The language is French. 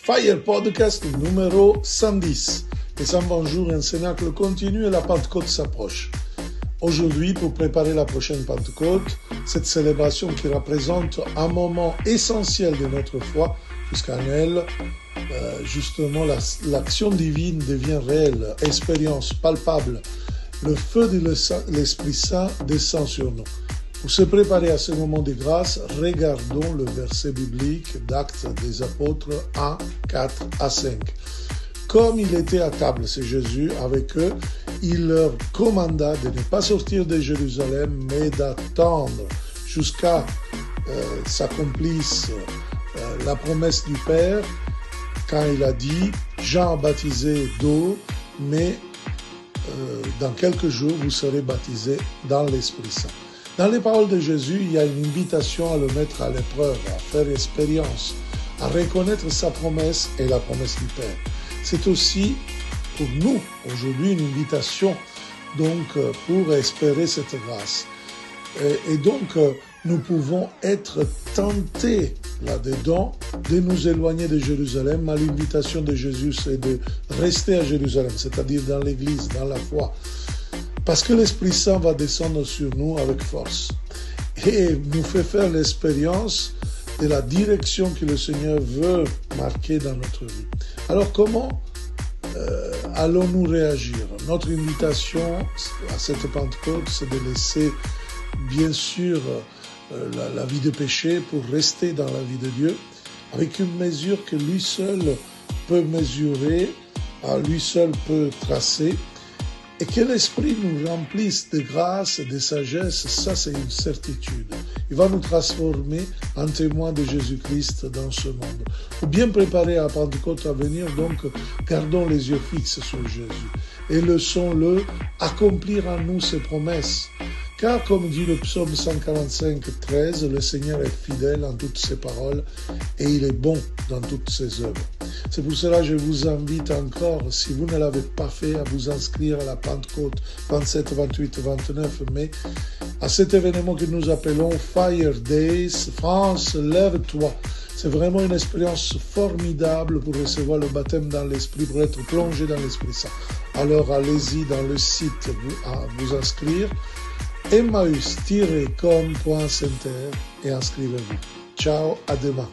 Fire Podcast numéro 110. Les un bonjour, un cénacle continu et la Pentecôte s'approche. Aujourd'hui, pour préparer la prochaine Pentecôte, cette célébration qui représente un moment essentiel de notre foi, puisqu'en elle, justement, l'action divine devient réelle, expérience palpable. Le feu de l'Esprit Saint descend sur nous. Pour se préparer à ce moment de grâce, regardons le verset biblique d'Actes des Apôtres 1, 4 à 5. Comme il était à table, c'est Jésus, avec eux, il leur commanda de ne pas sortir de Jérusalem, mais d'attendre jusqu'à s'accomplisse la promesse du Père, quand il a dit « Jean a baptisé d'eau, mais dans quelques jours, vous serez baptisés dans l'Esprit Saint. » Dans les paroles de Jésus, il y a une invitation à le mettre à l'épreuve, à faire expérience, à reconnaître sa promesse et la promesse du Père. C'est aussi pour nous, aujourd'hui, une invitation donc pour espérer cette grâce. Et donc, nous pouvons être tentés là-dedans de nous éloigner de Jérusalem. Mais l'invitation de Jésus, c'est de rester à Jérusalem, c'est-à-dire dans l'Église, dans la foi. Parce que l'Esprit Saint va descendre sur nous avec force et nous fait faire l'expérience de la direction que le Seigneur veut marquer dans notre vie. Alors comment allons-nous réagir? Notre invitation à cette Pentecôte, c'est de laisser bien sûr la vie de péché pour rester dans la vie de Dieu avec une mesure que lui seul peut mesurer, lui seul peut tracer. Et que l'Esprit nous remplisse de grâce et de sagesse, ça c'est une certitude. Il va nous transformer en témoins de Jésus-Christ dans ce monde. Pour bien préparer à la Pentecôte à venir, donc, gardons les yeux fixes sur Jésus et laissons-le accomplir en nous ses promesses. Car, comme dit le psaume 145, 13, le Seigneur est fidèle en toutes ses paroles et il est bon dans toutes ses œuvres. C'est pour cela que je vous invite encore, si vous ne l'avez pas fait, à vous inscrire à la Pentecôte 27, 28, 29 mai, à cet événement que nous appelons Fire Days, France, lève-toi. C'est vraiment une expérience formidable pour recevoir le baptême dans l'Esprit, pour être plongé dans l'Esprit Saint. Alors allez-y dans le site à vous inscrire, emmaüs-com.center et inscrivez-vous. Ciao, à demain.